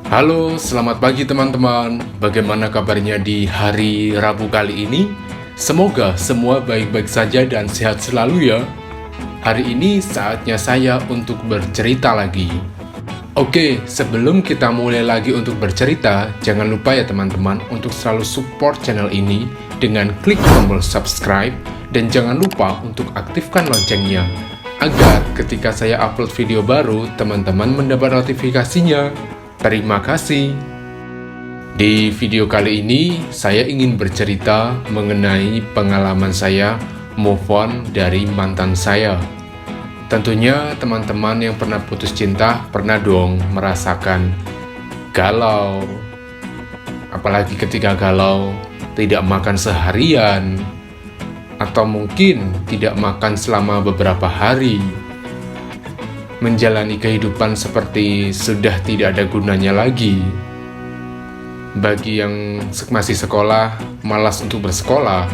Halo, selamat pagi teman-teman. Bagaimana kabarnya di hari Rabu kali ini? Semoga semua baik-baik saja dan sehat selalu ya. Hari ini saatnya saya untuk bercerita lagi. Oke, sebelum kita mulai lagi untuk bercerita, jangan lupa ya teman-teman untuk selalu support channel ini dengan klik tombol subscribe dan jangan lupa untuk aktifkan loncengnya agar ketika saya upload video baru, teman-teman mendapat notifikasinya. Terima kasih. Di video kali ini, saya ingin bercerita mengenai pengalaman saya move on dari mantan saya. Tentunya teman-teman yang pernah putus cinta pernah dong merasakan galau. Apalagi ketika galau, tidak makan seharian, atau mungkin tidak makan selama beberapa hari. Menjalani kehidupan seperti sudah tidak ada gunanya lagi. Bagi yang masih sekolah, malas untuk bersekolah,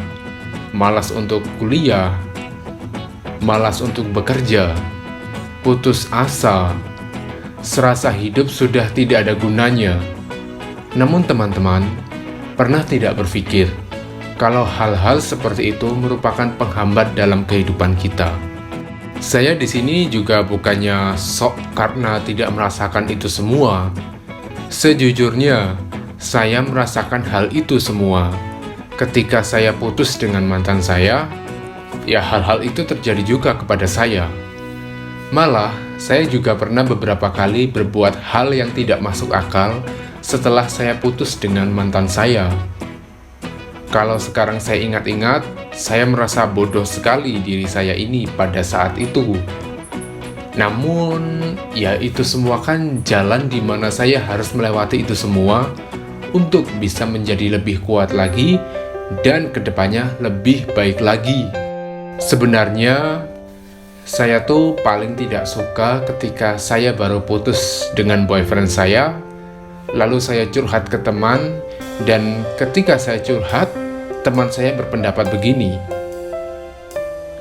malas untuk kuliah, malas untuk bekerja, putus asa, serasa hidup sudah tidak ada gunanya. Namun teman-teman, pernah tidak berpikir kalau hal-hal seperti itu merupakan penghambat dalam kehidupan kita? Saya di sini juga bukannya sok karena tidak merasakan itu semua. Sejujurnya, saya merasakan hal itu semua. Ketika saya putus dengan mantan saya, ya hal-hal itu terjadi juga kepada saya. Malah, saya juga pernah beberapa kali berbuat hal yang tidak masuk akal setelah saya putus dengan mantan saya. Kalau sekarang saya ingat-ingat, saya merasa bodoh sekali diri saya ini pada saat itu. Namun, ya itu semua kan jalan di mana saya harus melewati itu semua untuk bisa menjadi lebih kuat lagi dan kedepannya lebih baik lagi. Sebenarnya, saya tuh paling tidak suka ketika saya baru putus dengan boyfriend saya, lalu saya curhat ke teman, dan ketika saya curhat, teman saya berpendapat begini,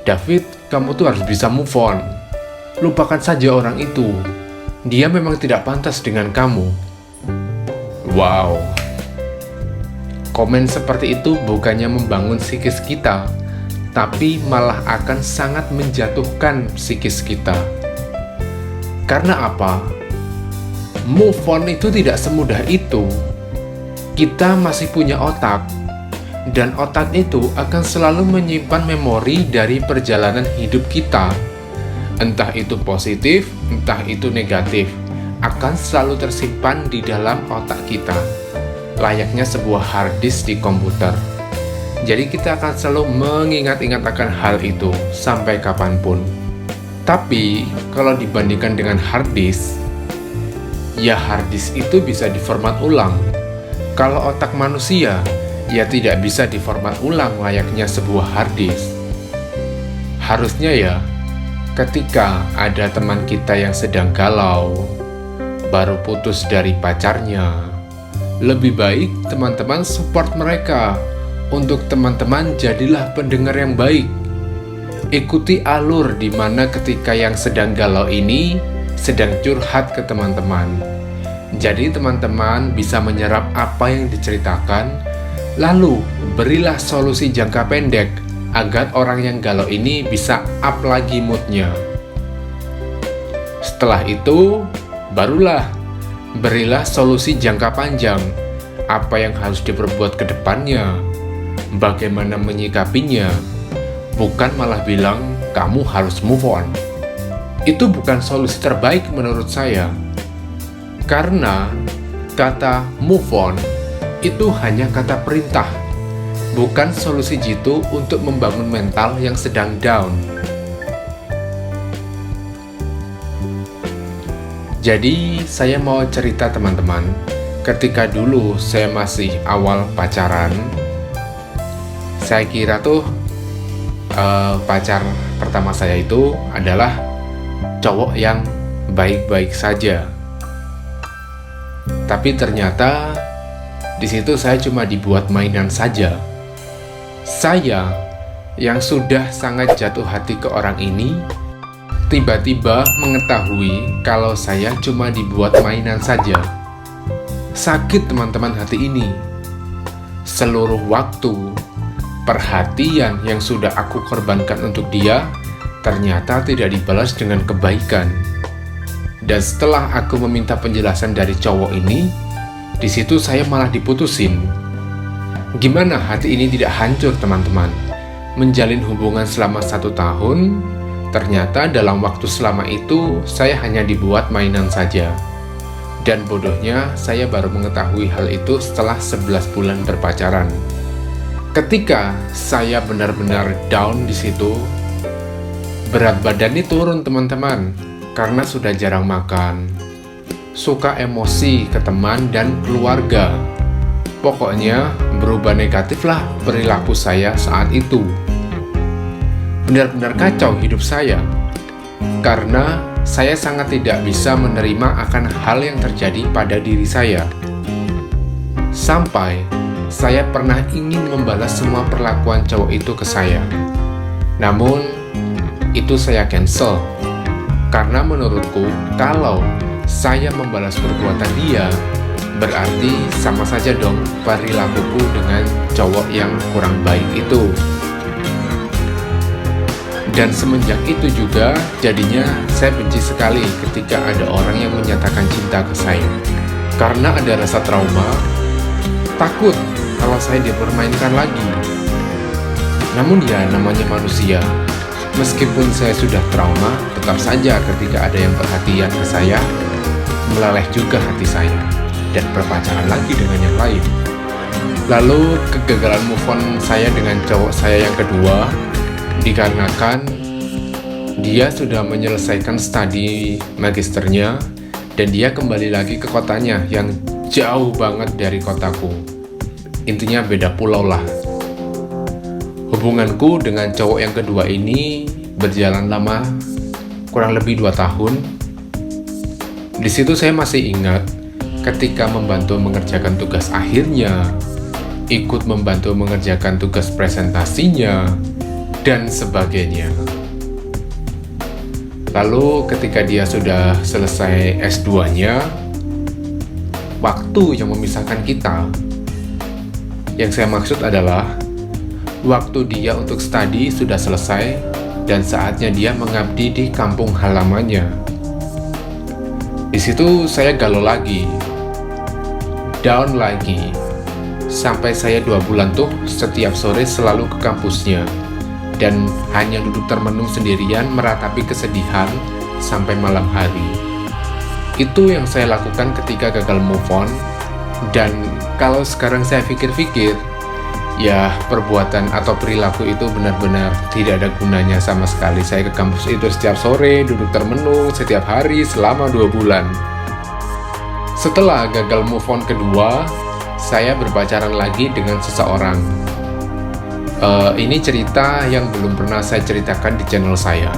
"David, kamu tuh harus bisa move on. Lupakan saja orang itu. Dia memang tidak pantas dengan kamu." Wow. Komen seperti itu bukannya membangun psikis kita, tapi malah akan sangat menjatuhkan psikis kita. Karena apa? Move on itu tidak semudah itu. Kita masih punya otak. Dan otak itu akan selalu menyimpan memori dari perjalanan hidup kita. Entah itu positif, entah itu negatif, akan selalu tersimpan di dalam otak kita. Layaknya sebuah hard disk di komputer. Jadi kita akan selalu mengingat-ingat akan hal itu sampai kapanpun. Tapi kalau dibandingkan dengan hard disk, ya hard disk itu bisa diformat ulang. Kalau otak manusia, ya tidak bisa diformat ulang layaknya sebuah hard disk. Harusnya ya, ketika ada teman kita yang sedang galau, baru putus dari pacarnya, lebih baik teman-teman support mereka. Untuk teman-teman jadilah pendengar yang baik. Ikuti alur di mana ketika yang sedang galau ini sedang curhat ke teman-teman. Jadi teman-teman bisa menyerap apa yang diceritakan, lalu berilah solusi jangka pendek agar orang yang galau ini bisa up lagi moodnya. Setelah itu, barulah berilah solusi jangka panjang. Apa yang harus diperbuat ke depannya, bagaimana menyikapinya. Bukan malah bilang kamu harus move on. Itu bukan solusi terbaik menurut saya. Karena kata move on itu hanya kata perintah, bukan solusi jitu untuk membangun mental yang sedang down. Jadi, saya mau cerita teman-teman, ketika dulu saya masih awal pacaran, saya kira tuh pacar pertama saya itu adalah cowok yang baik-baik saja. Tapi ternyata di situ saya cuma dibuat mainan saja. Saya yang sudah sangat jatuh hati ke orang ini, tiba-tiba mengetahui kalau saya cuma dibuat mainan saja. Sakit teman-teman hati ini. Seluruh waktu, perhatian yang sudah aku korbankan untuk dia ternyata tidak dibalas dengan kebaikan. Dan setelah aku meminta penjelasan dari cowok ini, di situ saya malah diputusin. Gimana hati ini tidak hancur teman-teman? Menjalin hubungan selama 1 tahun, ternyata dalam waktu selama itu saya hanya dibuat mainan saja. Dan bodohnya, saya baru mengetahui hal itu setelah 11 bulan berpacaran. Ketika saya benar-benar down di situ, berat badannya turun teman-teman, karena sudah jarang makan, suka emosi ke teman dan keluarga. Pokoknya berubah negatif lah perilaku saya saat itu. Benar-benar kacau hidup saya, karena saya sangat tidak bisa menerima akan hal yang terjadi pada diri saya. Sampai saya pernah ingin membalas semua perlakuan cowok itu ke saya. Namun, itu saya cancel. Karena menurutku, kalau saya membalas perbuatan dia, berarti sama saja dong perilakuku dengan cowok yang kurang baik itu. Dan semenjak itu juga, jadinya saya benci sekali ketika ada orang yang menyatakan cinta ke saya. Karena ada rasa trauma, takut kalau saya dipermainkan lagi. Namun ya, namanya manusia. Meskipun saya sudah trauma, tetap saja ketika ada yang perhatian ke saya, meleleh juga hati saya, dan berpacaran lagi dengan yang lain. Lalu kegagalan move on saya dengan cowok saya yang kedua, dikarenakan dia sudah menyelesaikan studi magisternya dan dia kembali lagi ke kotanya yang jauh banget dari kotaku. Intinya beda pulau lah. Hubunganku dengan cowok yang kedua ini berjalan lama, kurang lebih 2 tahun. Di situ saya masih ingat ketika membantu mengerjakan tugas akhirnya, ikut membantu mengerjakan tugas presentasinya, dan sebagainya. Lalu ketika dia sudah selesai S2-nya, waktu yang memisahkan kita. Yang saya maksud adalah waktu dia untuk studi sudah selesai dan saatnya dia mengabdi di kampung halamannya. Di situ saya galau lagi, down lagi, sampai saya 2 bulan tuh setiap sore selalu ke kampusnya. Dan hanya duduk termenung sendirian meratapi kesedihan sampai malam hari. Itu yang saya lakukan ketika gagal move on. Dan kalau sekarang saya pikir-pikir, ya perbuatan atau perilaku itu benar-benar tidak ada gunanya sama sekali. Saya ke kampus itu setiap sore, duduk termenung setiap hari selama 2 bulan. Setelah gagal move on kedua, saya berpacaran lagi dengan seseorang. Ini cerita yang belum pernah saya ceritakan di channel saya.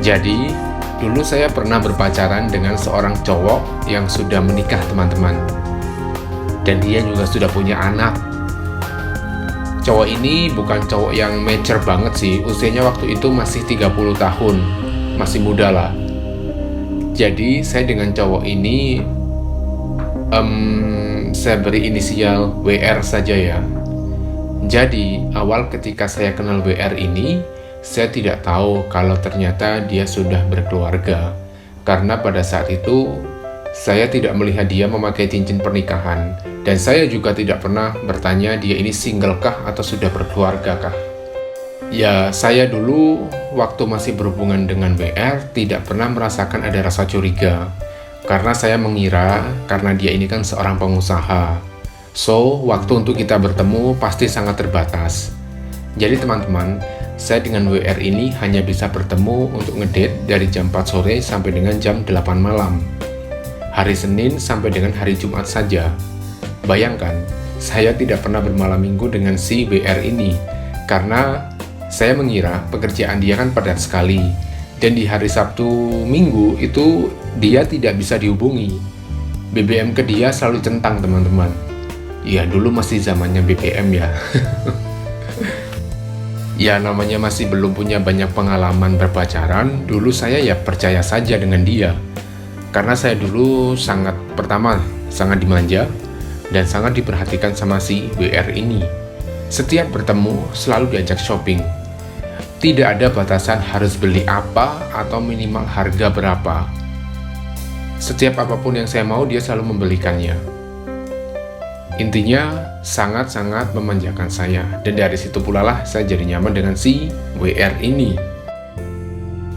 Jadi, dulu saya pernah berpacaran dengan seorang cowok yang sudah menikah teman-teman. Dan dia juga sudah punya anak. Cowok ini bukan cowok yang mature banget sih. Usianya waktu itu masih 30 tahun. Masih muda lah. Jadi, saya dengan cowok ini saya beri inisial WR saja ya. Jadi, awal ketika saya kenal WR ini, saya tidak tahu kalau ternyata dia sudah berkeluarga. Karena pada saat itu, saya tidak melihat dia memakai cincin pernikahan. Dan saya juga tidak pernah bertanya dia ini single kah atau sudah berkeluarga kah. Ya, saya dulu waktu masih berhubungan dengan WR tidak pernah merasakan ada rasa curiga. Karena saya mengira karena dia ini kan seorang pengusaha. So, waktu untuk kita bertemu pasti sangat terbatas. Jadi teman-teman, saya dengan WR ini hanya bisa bertemu untuk ngedate dari jam 4 sore sampai dengan jam 8 malam. Hari Senin sampai dengan hari Jumat saja. Bayangkan, saya tidak pernah bermalam minggu dengan si WR ini. Karena saya mengira pekerjaan dia kan padat sekali. Dan di hari Sabtu Minggu itu dia tidak bisa dihubungi. BBM ke dia selalu centang teman-teman. Ya dulu masih zamannya BBM ya. Ya namanya masih belum punya banyak pengalaman berpacaran. Dulu saya ya percaya saja dengan dia. Karena saya dulu sangat dimanja, dan sangat diperhatikan sama si WR ini. Setiap bertemu, selalu diajak shopping. Tidak ada batasan harus beli apa atau minimal harga berapa. Setiap apapun yang saya mau, dia selalu membelikannya. Intinya, sangat-sangat memanjakan saya. Dan dari situ pula lah saya jadi nyaman dengan si WR ini.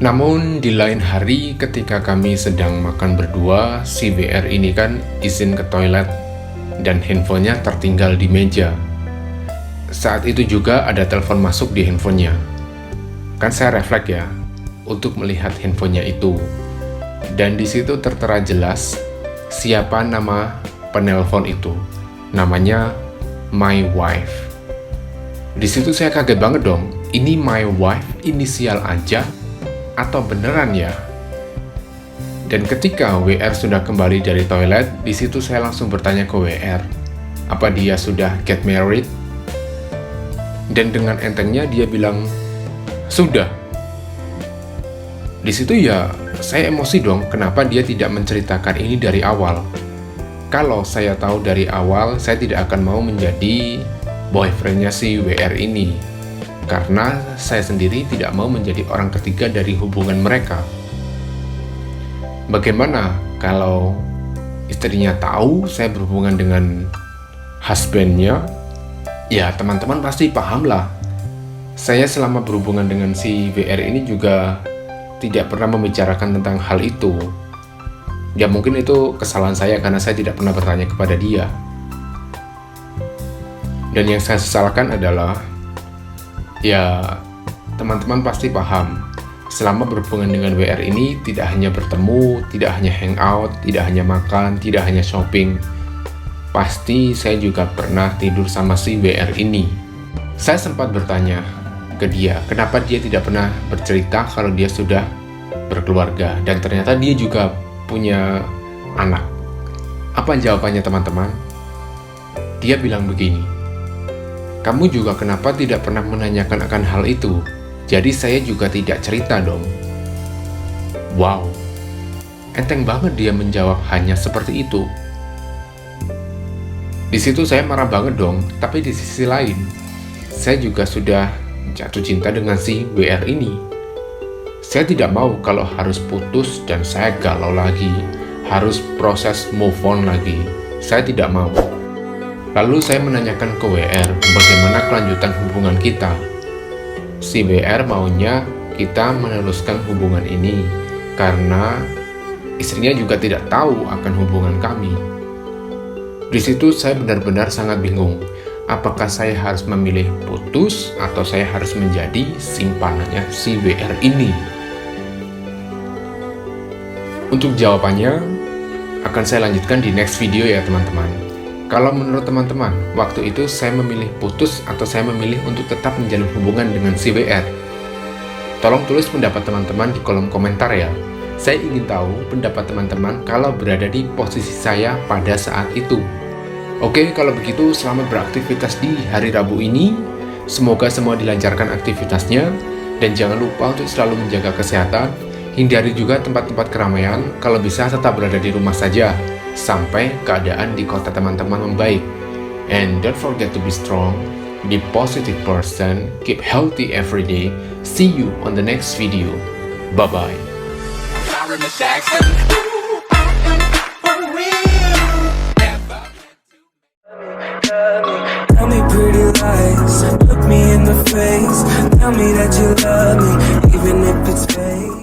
Namun, di lain hari ketika kami sedang makan berdua, si WR ini kan izin ke toilet dan handphonenya tertinggal di meja. Saat itu juga ada telepon masuk di handphonenya. Kan saya refleks ya, untuk melihat handphonenya itu. Dan di situ tertera jelas siapa nama penelpon itu. Namanya My Wife. Di situ saya kaget banget dong. Ini My Wife inisial aja atau beneran ya? Dan ketika WR sudah kembali dari toilet, di situ saya langsung bertanya ke WR, apa dia sudah get married? Dan dengan entengnya dia bilang, sudah. Di situ ya, saya emosi dong, kenapa dia tidak menceritakan ini dari awal. Kalau saya tahu dari awal, saya tidak akan mau menjadi boyfriendnya si WR ini. Karena saya sendiri tidak mau menjadi orang ketiga dari hubungan mereka. Bagaimana kalau istrinya tahu saya berhubungan dengan husbandnya? Ya, teman-teman pasti paham lah. Saya selama berhubungan dengan si WR ini juga tidak pernah membicarakan tentang hal itu. Ya mungkin itu kesalahan saya karena saya tidak pernah bertanya kepada dia. Dan yang saya sesalkan adalah, ya teman-teman pasti paham, selama berhubungan dengan WR ini tidak hanya bertemu, tidak hanya hangout, tidak hanya makan, tidak hanya shopping. Pasti saya juga pernah tidur sama si WR ini. Saya sempat bertanya ke dia, kenapa dia tidak pernah bercerita kalau dia sudah berkeluarga, dan ternyata dia juga punya anak. Apa jawabannya teman-teman? Dia bilang begini, kamu juga kenapa tidak pernah menanyakan akan hal itu? Jadi saya juga tidak cerita dong. Wow, enteng banget dia menjawab hanya seperti itu. Di situ saya marah banget dong, tapi di sisi lain, saya juga sudah jatuh cinta dengan si WR ini. Saya tidak mau kalau harus putus dan saya galau lagi, harus proses move on lagi. Saya tidak mau. Lalu saya menanyakan ke WR bagaimana kelanjutan hubungan kita. Si WR maunya kita meneruskan hubungan ini karena istrinya juga tidak tahu akan hubungan kami. Di situ saya benar-benar sangat bingung. Apakah saya harus memilih putus atau saya harus menjadi simpanannya si WR ini? Untuk jawabannya akan saya lanjutkan di next video ya teman-teman. Kalau menurut teman-teman, waktu itu saya memilih putus atau saya memilih untuk tetap menjalin hubungan dengan si WR? Tolong tulis pendapat teman-teman di kolom komentar ya. Saya ingin tahu pendapat teman-teman kalau berada di posisi saya pada saat itu. Oke, kalau begitu selamat beraktivitas di hari Rabu ini. Semoga semua dilancarkan aktivitasnya. Dan jangan lupa untuk selalu menjaga kesehatan. Hindari juga tempat-tempat keramaian. Kalau bisa tetap berada di rumah saja sampai keadaan di kota teman-teman membaik. And don't forget to be strong, be positive person, keep healthy every day. See you on the next video. Bye-bye. Tell me pretty lies, look me in the face. Tell me that you love me, even if it's fake.